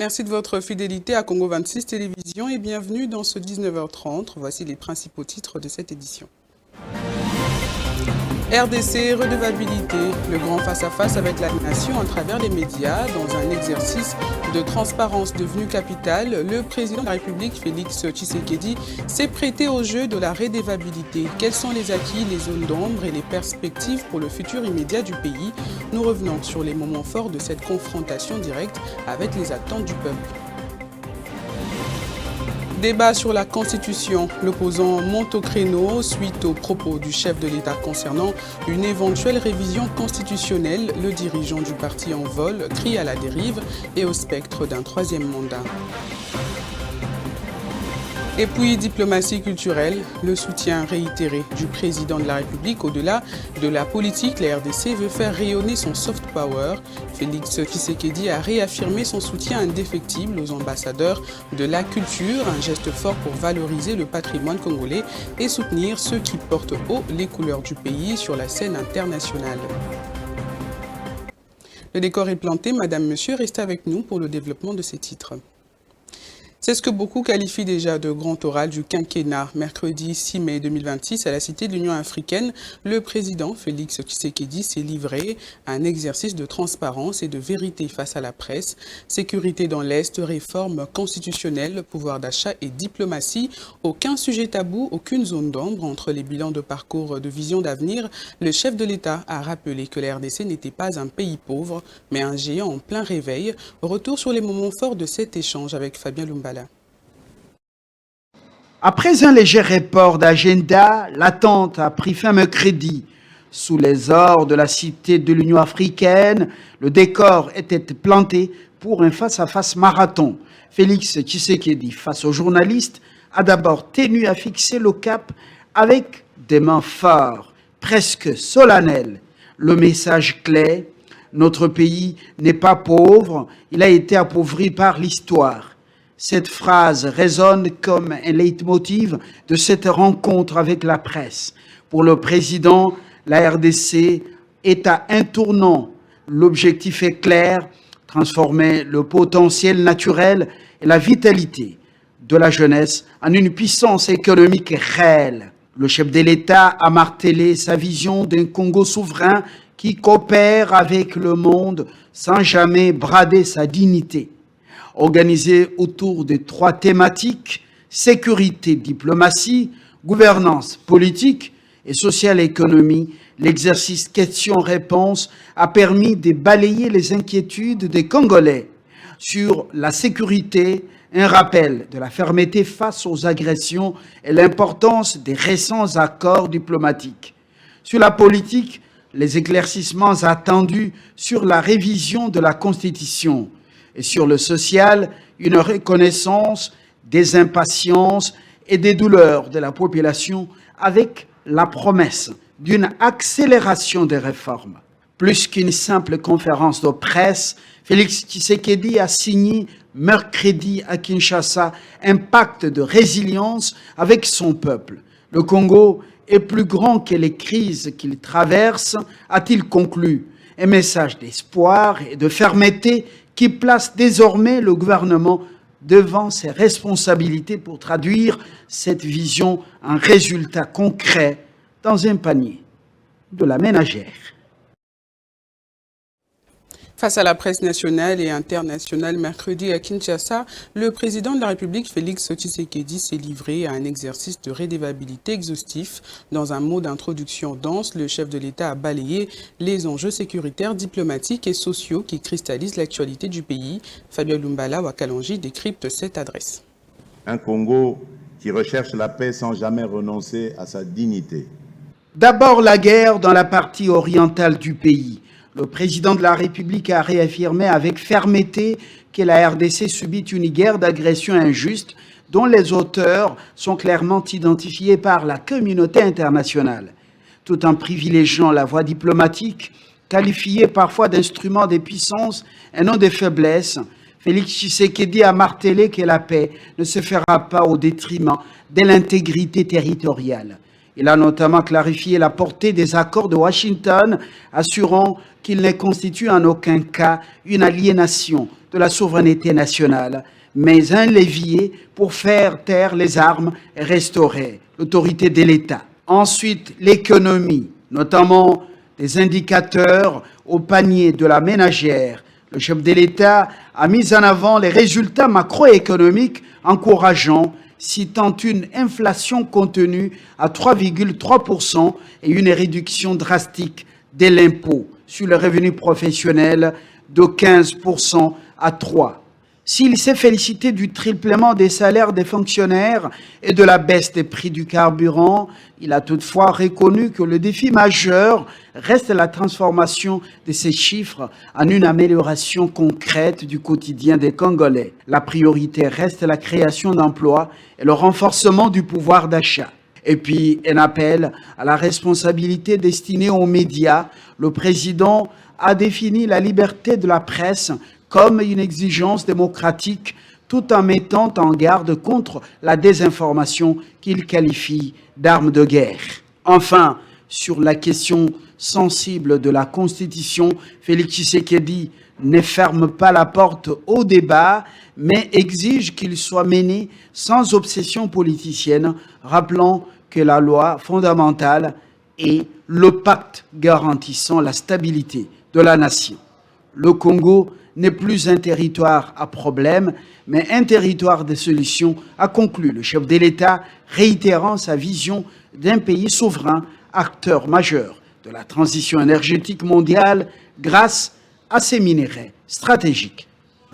Merci de votre fidélité à Congo 26 Télévision et bienvenue dans ce 19h30. Voici les principaux titres de cette édition. RDC, redevabilité, le grand face-à-face avec la nation à travers les médias. Dans un exercice de transparence devenu capital, le président de la République, Félix Tshisekedi, s'est prêté au jeu de la redevabilité. Quels sont les acquis, les zones d'ombre et les perspectives pour le futur immédiat du pays? Nous revenons sur les moments forts de cette confrontation directe avec les attentes du peuple. Débat sur la Constitution. L'opposant monte au créneau suite aux propos du chef de l'État concernant une éventuelle révision constitutionnelle. Le dirigeant du parti en vol crie à la dérive et au spectre d'un troisième mandat. Et puis, diplomatie culturelle, le soutien réitéré du président de la République au-delà de la politique. La RDC veut faire rayonner son soft power. Félix Tshisekedi a réaffirmé son soutien indéfectible aux ambassadeurs de la culture, un geste fort pour valoriser le patrimoine congolais et soutenir ceux qui portent haut les couleurs du pays sur la scène internationale. Le décor est planté, Madame, Monsieur, restez avec nous pour le développement de ces titres. C'est ce que beaucoup qualifient déjà de grand oral du quinquennat. Mercredi 6 mai 2026, à la Cité de l'Union africaine, le président Félix Tshisekedi s'est livré à un exercice de transparence et de vérité face à la presse. Sécurité dans l'Est, réforme constitutionnelle, pouvoir d'achat et diplomatie. Aucun sujet tabou, aucune zone d'ombre entre les bilans de parcours de vision d'avenir. Le chef de l'État a rappelé que la RDC n'était pas un pays pauvre, mais un géant en plein réveil. Retour sur les moments forts de cet échange avec Fabien Lumbala. Après un léger report d'agenda, l'attente a pris fin mercredi. Sous les ors de la Cité de l'Union africaine, le décor était planté pour un face-à-face marathon. Félix Tshisekedi, face aux journalistes, a d'abord tenu à fixer le cap avec des mains fortes, presque solennelles. Le message clair, notre pays n'est pas pauvre, il a été appauvri par l'histoire. Cette phrase résonne comme un leitmotiv de cette rencontre avec la presse. Pour le président, la RDC est à un tournant. L'objectif est clair, transformer le potentiel naturel et la vitalité de la jeunesse en une puissance économique réelle. Le chef de l'État a martelé sa vision d'un Congo souverain qui coopère avec le monde sans jamais brader sa dignité. Organisé autour de 3 thématiques, sécurité, diplomatie, gouvernance politique et sociale économie, l'exercice questions-réponses a permis de balayer les inquiétudes des Congolais. Sur la sécurité, un rappel de la fermeté face aux agressions et l'importance des récents accords diplomatiques. Sur la politique, les éclaircissements attendus sur la révision de la Constitution. Et sur le social, une reconnaissance des impatiences et des douleurs de la population avec la promesse d'une accélération des réformes. Plus qu'une simple conférence de presse, Félix Tshisekedi a signé mercredi à Kinshasa un pacte de résilience avec son peuple. Le Congo est plus grand que les crises qu'il traverse, a-t-il conclu. Un message d'espoir et de fermeté qui place désormais le gouvernement devant ses responsabilités pour traduire cette vision en résultat concret dans un panier de la ménagère. Face à la presse nationale et internationale, mercredi à Kinshasa, le président de la République, Félix Tshisekedi, s'est livré à un exercice de redevabilité exhaustif. Dans un mot d'introduction dense, le chef de l'État a balayé les enjeux sécuritaires, diplomatiques et sociaux qui cristallisent l'actualité du pays. Fabien Lumbala Wakalangi décrypte cette adresse. Un Congo qui recherche la paix sans jamais renoncer à sa dignité. D'abord la guerre dans la partie orientale du pays. Le président de la République a réaffirmé avec fermeté que la RDC subit une guerre d'agression injuste dont les auteurs sont clairement identifiés par la communauté internationale. Tout en privilégiant la voie diplomatique, qualifiée parfois d'instrument des puissances et non des faiblesses, Félix Tshisekedi a martelé que la paix ne se fera pas au détriment de l'intégrité territoriale. Il a notamment clarifié la portée des accords de Washington, assurant qu'ils ne constituent en aucun cas une aliénation de la souveraineté nationale, mais un levier pour faire taire les armes et restaurer l'autorité de l'État. Ensuite, l'économie, notamment des indicateurs au panier de la ménagère. Le chef de l'État a mis en avant les résultats macroéconomiques encourageants, citant une inflation contenue à 3,3% et une réduction drastique de l'impôt sur le revenu professionnel de 15% à 3%. S'il s'est félicité du triplement des salaires des fonctionnaires et de la baisse des prix du carburant, il a toutefois reconnu que le défi majeur reste la transformation de ces chiffres en une amélioration concrète du quotidien des Congolais. La priorité reste la création d'emplois et le renforcement du pouvoir d'achat. Et puis, un appel à la responsabilité destinée aux médias. Le président a défini la liberté de la presse comme une exigence démocratique, tout en mettant en garde contre la désinformation qu'il qualifie d'arme de guerre. Enfin, sur la question sensible de la Constitution, Félix Tshisekedi ne ferme pas la porte au débat, mais exige qu'il soit mené sans obsession politicienne, rappelant que la loi fondamentale est le pacte garantissant la stabilité de la nation. Le Congo n'est plus un territoire à problème, mais un territoire de solutions, a conclu le chef de l'État, réitérant sa vision d'un pays souverain, acteur majeur de la transition énergétique mondiale grâce à ses minéraux stratégiques.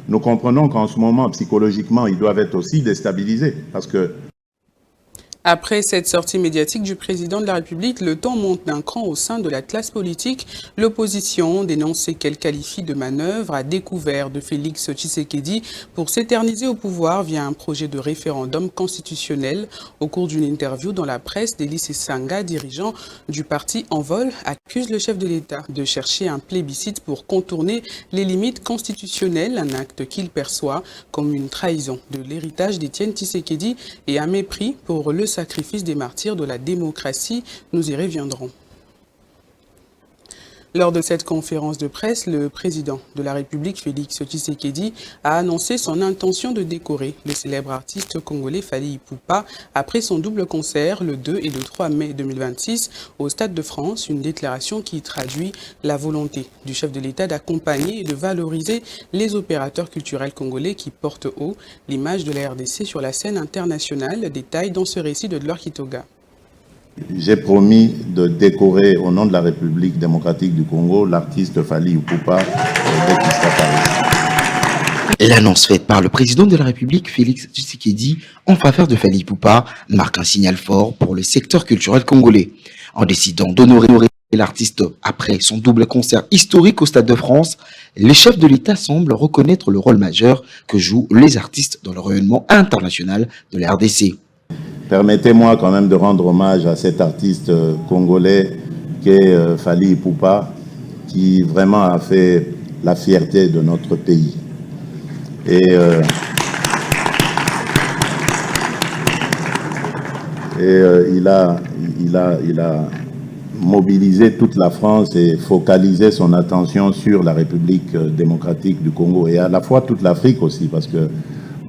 Nous comprenons qu'en ce moment, psychologiquement, ils doivent être aussi déstabilisés parce que Après cette sortie médiatique du président de la République, le temps monte d'un cran au sein de la classe politique. L'opposition dénonce ce qu'elle qualifie de manœuvre à découvert de Félix Tshisekedi pour s'éterniser au pouvoir via un projet de référendum constitutionnel. Au cours d'une interview dans la presse, Délice Sanga, dirigeant du parti Envol, accuse le chef de l'État de chercher un plébiscite pour contourner les limites constitutionnelles, un acte qu'il perçoit comme une trahison de l'héritage d'Étienne Tshisekedi et un mépris pour le sacrifice des martyrs de la démocratie. Nous y reviendrons. Lors de cette conférence de presse, le président de la République, Félix Tshisekedi, a annoncé son intention de décorer le célèbre artiste congolais Fally Ipupa après son double concert le 2 et le 3 mai 2026 au Stade de France, une déclaration qui traduit la volonté du chef de l'État d'accompagner et de valoriser les opérateurs culturels congolais qui portent haut l'image de la RDC sur la scène internationale. Détail dans ce récit de Dlor Kitoga. j'ai promis de décorer au nom de la République démocratique du Congo l'artiste Fally Ipupa dès qu'il sera Paris. L'annonce faite par le président de la République, Félix Tshisekedi, en faveur de Fally Ipupa marque un signal fort pour le secteur culturel congolais. En décidant d'honorer l'artiste après son double concert historique au Stade de France, les chefs de l'État semblent reconnaître le rôle majeur que jouent les artistes dans le rayonnement international de la RDC. Permettez-moi quand même de rendre hommage à cet artiste congolais qu'est Fally Ipupa, qui vraiment a fait la fierté de notre pays. Et il a mobilisé toute la France et focalisé son attention sur la République démocratique du Congo et à la fois toute l'Afrique aussi, parce que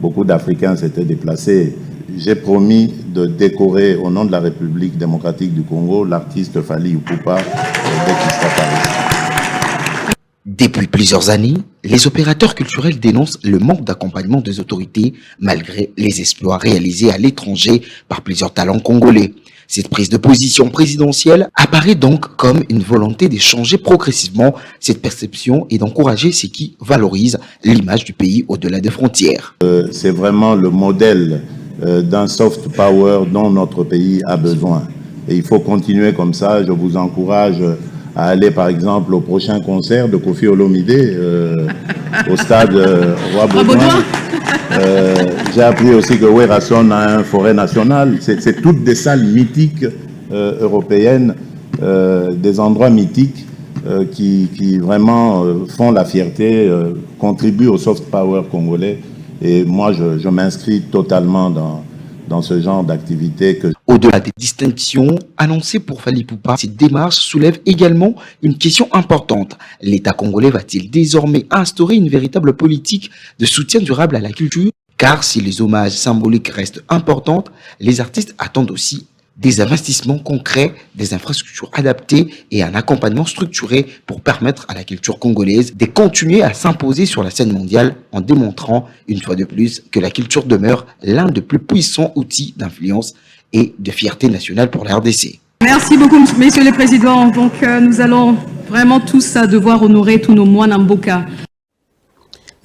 beaucoup d'Africains s'étaient déplacés. J'ai promis de décorer au nom de la République démocratique du Congo l'artiste Fally Ipupa dès qu'il sera Paris. Depuis plusieurs années, les opérateurs culturels dénoncent le manque d'accompagnement des autorités malgré les exploits réalisés à l'étranger par plusieurs talents congolais. Cette prise de position présidentielle apparaît donc comme une volonté de changer progressivement cette perception et d'encourager ce qui valorise l'image du pays au-delà des frontières. C'est vraiment le modèle d'un soft power dont notre pays a besoin. Et il faut continuer comme ça. Je vous encourage à aller par exemple au prochain concert de Koffi Olomidé au stade Roi Baudouin. J'ai appris aussi que Werason a un forêt nationale. C'est toutes des salles mythiques européennes, des endroits mythiques qui vraiment font la fierté, contribuent au soft power congolais. Et moi, je m'inscris totalement dans ce genre d'activité. Au-delà Au-delà des distinctions annoncées pour Fally Ipupa, cette démarche soulève également une question importante. L'État congolais va-t-il désormais instaurer une véritable politique de soutien durable à la culture? Car si les hommages symboliques restent importants, les artistes attendent aussi des investissements concrets, des infrastructures adaptées et un accompagnement structuré pour permettre à la culture congolaise de continuer à s'imposer sur la scène mondiale en démontrant une fois de plus que la culture demeure l'un des plus puissants outils d'influence et de fierté nationale pour la RDC. Merci beaucoup, messieurs les présidents. Donc, nous allons vraiment tous devoir honorer tous nos moines en Mboka.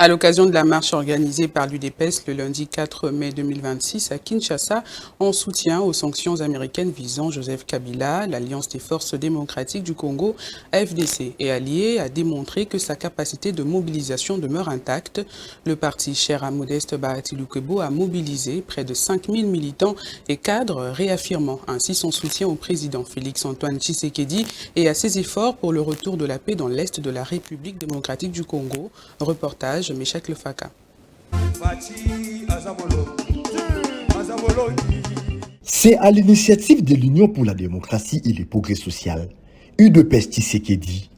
À l'occasion de la marche organisée par l'UDPS le lundi 4 mai 2026 à Kinshasa, en soutien aux sanctions américaines visant Joseph Kabila, l'Alliance des forces démocratiques du Congo, AFDC, est alliée a démontré que sa capacité de mobilisation demeure intacte. Le parti cher à Modeste Bahati Lukwebo a mobilisé près de 5000 militants et cadres, réaffirmant ainsi son soutien au président Félix-Antoine Tshisekedi et à ses efforts pour le retour de la paix dans l'est de la République démocratique du Congo. Reportage Michel Lefaka. C'est à l'initiative de l'Union pour la démocratie et le progrès social, UDPS Tshisekedi,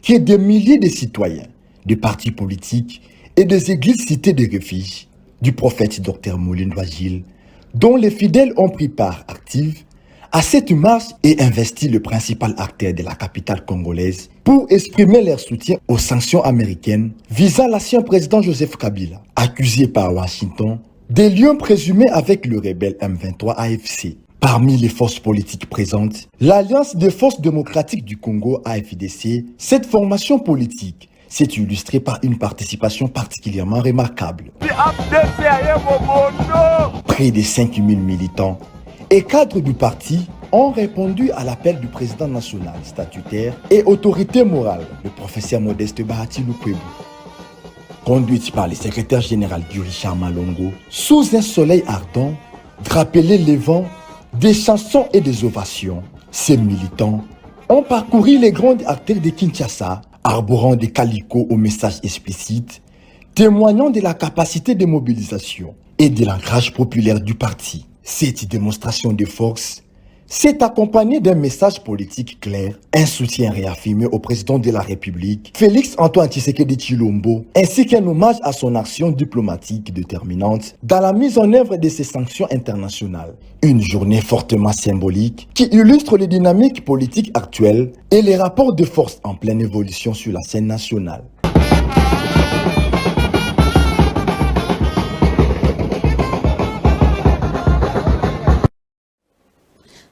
que des milliers de citoyens, de partis politiques et des églises citées de refuge du prophète Dr Moulindo Agile, dont les fidèles ont pris part active à cette marche et investi le principal acteur de la capitale congolaise pour exprimer leur soutien aux sanctions américaines visant l'ancien président Joseph Kabila, accusé par Washington des liens présumés avec le rebelle M23 AFC. Parmi les forces politiques présentes, l'Alliance des forces démocratiques du Congo AFDC, cette formation politique s'est illustrée par une participation particulièrement remarquable. Près de 5000 militants et cadres du parti ont répondu à l'appel du président national statutaire et autorité morale, le professeur Modeste Bahati Lukwebo. Conduite par le secrétaire général du Richard Malongo, sous un soleil ardent, drapelé les vents, des chansons et des ovations, ces militants ont parcouru les grandes artères de Kinshasa, arborant des calicots aux messages explicites, témoignant de la capacité de mobilisation et de l'ancrage populaire du parti. Cette démonstration de force s'est accompagnée d'un message politique clair, un soutien réaffirmé au président de la République, Félix-Antoine Tshisekedi Tshilombo, ainsi qu'un hommage à son action diplomatique déterminante dans la mise en œuvre de ces sanctions internationales. Une journée fortement symbolique qui illustre les dynamiques politiques actuelles et les rapports de force en pleine évolution sur la scène nationale.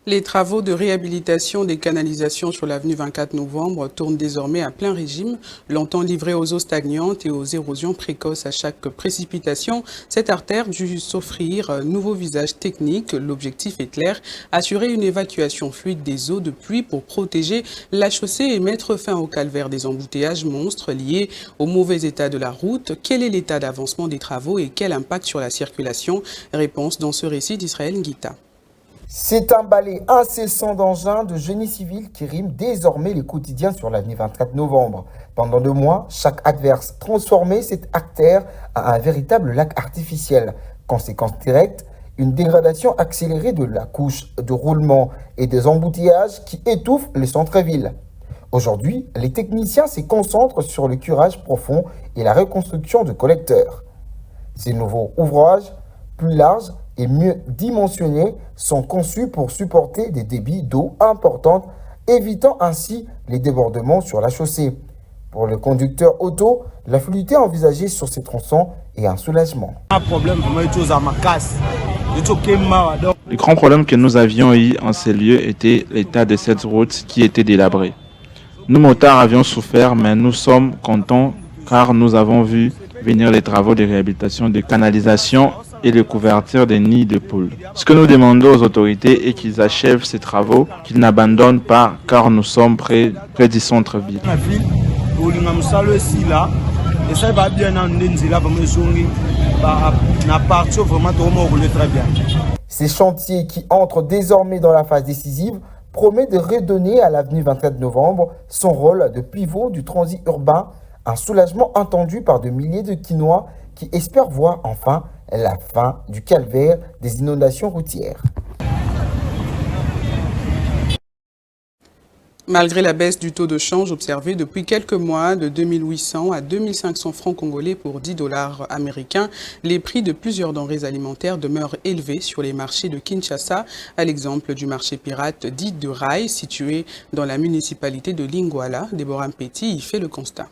Les travaux de réhabilitation des canalisations sur l'avenue 24 novembre tournent désormais à plein régime. Longtemps livrée aux eaux stagnantes et aux érosions précoces à chaque précipitation, cette artère dut s'offrir un nouveau visage technique. L'objectif est clair, assurer une évacuation fluide des eaux de pluie pour protéger la chaussée et mettre fin au calvaire des embouteillages monstres liés au mauvais état de la route. Quel est l'état d'avancement des travaux et quel impact sur la circulation? Réponse dans ce récit d'Israël Nguita. C'est un balai incessant d'engins de génie civil qui rime désormais les quotidiens sur l'avenue 24 novembre. Pendant 2 mois, chaque adverse transformait cette artère en un véritable lac artificiel. Conséquence directe, une dégradation accélérée de la couche de roulement et des embouteillages qui étouffent le centre-ville. Aujourd'hui, les techniciens se concentrent sur le curage profond et la reconstruction de collecteurs. Ces nouveaux ouvrages, plus larges et mieux dimensionnés, sont conçus pour supporter des débits d'eau importants, évitant ainsi les débordements sur la chaussée. Pour le conducteur auto, la fluidité envisagée sur ces tronçons est un soulagement. Le grand problème que nous avions eu en ces lieux était l'état de cette route qui était délabrée. Nous, motards, avions souffert, mais nous sommes contents car nous avons vu venir les travaux de réhabilitation de canalisation et de couverture des nids de poules. Ce que nous demandons aux autorités est qu'ils achèvent ces travaux, qu'ils n'abandonnent pas car nous sommes près du centre-ville. Ces chantiers qui entrent désormais dans la phase décisive promettent de redonner à l'avenue 24 novembre son rôle de pivot du transit urbain, un soulagement attendu par de milliers de Kinois qui espèrent voir enfin la fin du calvaire des inondations routières. Malgré la baisse du taux de change observée depuis quelques mois de 2800 à 2500 francs congolais pour 10 dollars américains, les prix de plusieurs denrées alimentaires demeurent élevés sur les marchés de Kinshasa, à l'exemple du marché pirate dit de Rai, situé dans la municipalité de Lingwala. Déborah Mpeti y fait le constat.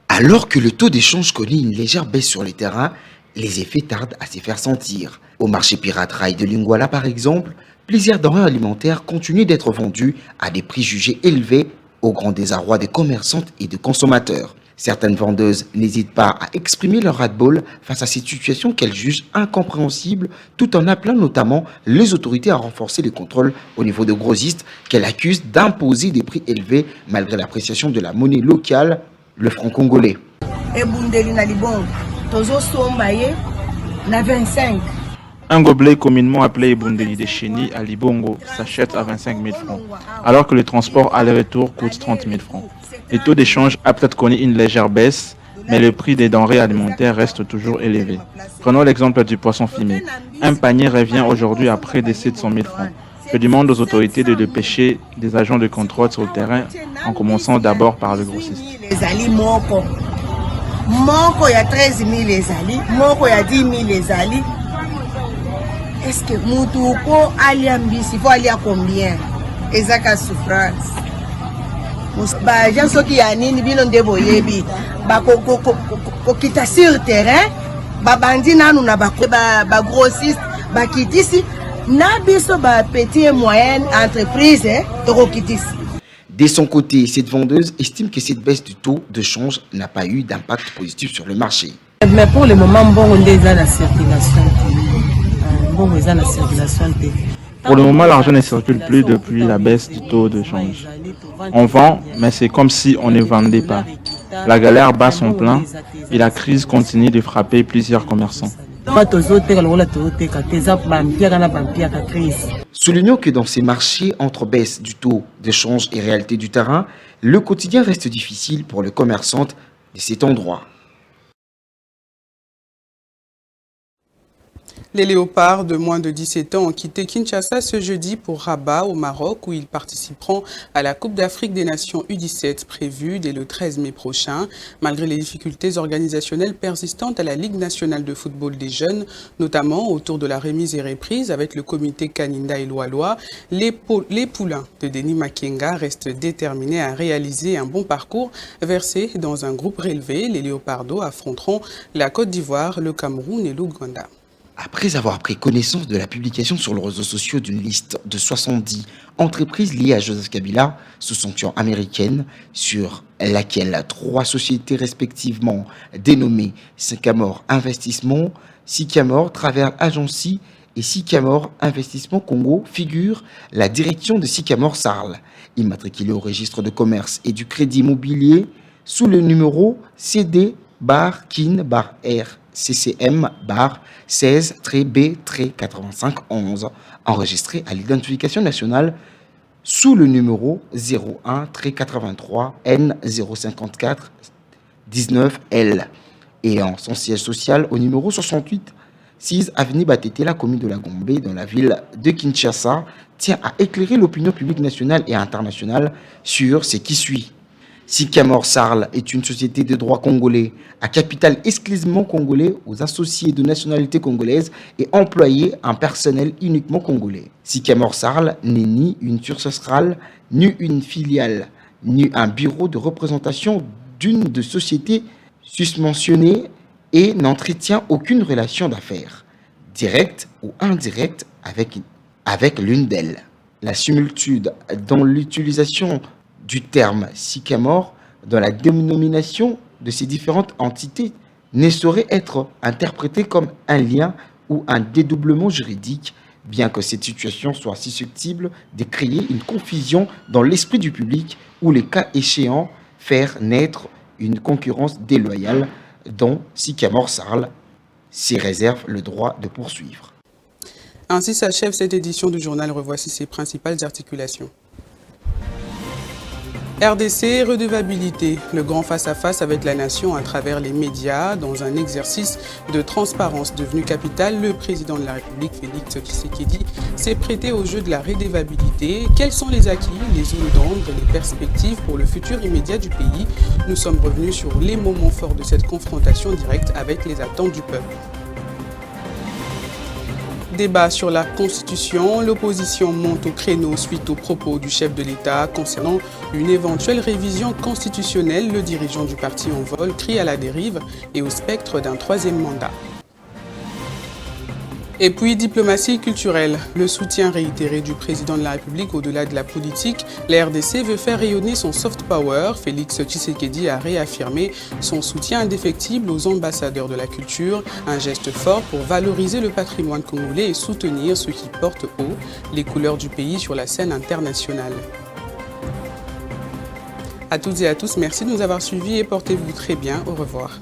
Alors que le taux d'échange connaît une légère baisse sur les terrains, les effets tardent à se faire sentir. Au marché pirate Rai de Lingwala par exemple, plusieurs denrées alimentaires continuent d'être vendues à des prix jugés élevés au grand désarroi des commerçantes et des consommateurs. Certaines vendeuses n'hésitent pas à exprimer leur ras-le-bol face à cette situation qu'elles jugent incompréhensible, tout en appelant notamment les autorités à renforcer les contrôles au niveau de grossistes qu'elles accusent d'imposer des prix élevés malgré l'appréciation de la monnaie locale, le franc congolais. Un gobelet communément appelé Ebundeli de Chéni à Libongo s'achète à 25 000 francs, alors que le transport aller-retour coûte 30 000 francs. Le taux d'échange a peut-être connu une légère baisse, mais le prix des denrées alimentaires reste toujours élevé. Prenons l'exemple du poisson fumé. Un panier revient aujourd'hui à près de 700 000 francs. Je demande aux autorités de dépêcher des agents de contrôle sur le terrain, en commençant d'abord par le grossiste. Moko ya 13 000 ezali, moko ya 10 000 ezali. Est-ce que mutu po alia mbisi, faut alia combien? Ezaka souffrance. Ba gens soki ya nini bino nde boyebi. Ba ko kita sur terrain, ba bandi nanu na ba grossiste, ba kitisi na biso ba petit et moyenne entreprise to kitisi. De son côté, cette vendeuse estime que cette baisse du taux de change n'a pas eu d'impact positif sur le marché. Mais pour le moment, bon, on est dans la circulation. Pour le moment, l'argent ne circule plus depuis la baisse du taux de change. On vend, mais c'est comme si on ne vendait pas. La galère bat son plein et la crise continue de frapper plusieurs commerçants. Soulignons que dans ces marchés, entre baisse du taux de change et réalité du terrain, le quotidien reste difficile pour les commerçantes de cet endroit. Les léopards de moins de 17 ans ont quitté Kinshasa ce jeudi pour Rabat au Maroc où ils participeront à la Coupe d'Afrique des Nations U17 prévue dès le 13 mai prochain. Malgré les difficultés organisationnelles persistantes à la Ligue nationale de football des jeunes, notamment autour de la remise et reprise avec le comité Kaninda et Loaloa, les poulains de Denis Makenga restent déterminés à réaliser un bon parcours versé dans un groupe relevé. Les léopards affronteront la Côte d'Ivoire, le Cameroun et l'Ouganda. Après avoir pris connaissance de la publication sur les réseaux sociaux d'une liste de 70 entreprises liées à Joseph Kabila sous sanction américaine, sur laquelle 3 sociétés respectivement dénommées Sycamore Investissement, Sycamore Travel Agency et Sycamore Investissement Congo figure la direction de Sycamore Sarl, immatriculée au registre de commerce et du crédit immobilier sous le numéro CD-KIN-R. CCM-16-B-8511, enregistré à l'identification nationale sous le numéro 01-83N054-19L et en son siège social au numéro 68 6 avenue Batete, la commune de la Gombe, dans la ville de Kinshasa, tient à éclairer l'opinion publique nationale et internationale sur ce qui suit. Sycamore Sarl est une société de droit congolais à capital exclusivement congolais aux associés de nationalité congolaise et employés un personnel uniquement congolais. Sycamore Sarl n'est ni une succursale, ni une filiale, ni un bureau de représentation d'une de sociétés susmentionnées et n'entretient aucune relation d'affaires, directe ou indirecte, avec l'une d'elles. La similitude dans l'utilisation du terme sycamore dans la dénomination de ces différentes entités ne saurait être interprétée comme un lien ou un dédoublement juridique, bien que cette situation soit susceptible de créer une confusion dans l'esprit du public ou, les cas échéants, faire naître une concurrence déloyale dont Sycamore Sarl s'y réserve le droit de poursuivre. Ainsi s'achève cette édition du journal. Revoici ses principales articulations. RDC, redevabilité, le grand face-à-face avec la nation à travers les médias. Dans un exercice de transparence devenu capital, le président de la République, Félix Tshisekedi, s'est prêté au jeu de la redevabilité. Quels sont les acquis, les zones d'ombre et les perspectives pour le futur immédiat du pays? Nous sommes revenus sur les moments forts de cette confrontation directe avec les attentes du peuple. Débat sur la Constitution, l'opposition monte au créneau suite aux propos du chef de l'État concernant une éventuelle révision constitutionnelle. Le dirigeant du parti en vol crie à la dérive et au spectre d'un troisième mandat. Et puis, diplomatie culturelle. Le soutien réitéré du président de la République au-delà de la politique, la RDC veut faire rayonner son soft power. Félix Tshisekedi a réaffirmé son soutien indéfectible aux ambassadeurs de la culture, un geste fort pour valoriser le patrimoine congolais et soutenir ceux qui portent haut les couleurs du pays sur la scène internationale. À toutes et à tous, merci de nous avoir suivis et portez-vous très bien. Au revoir.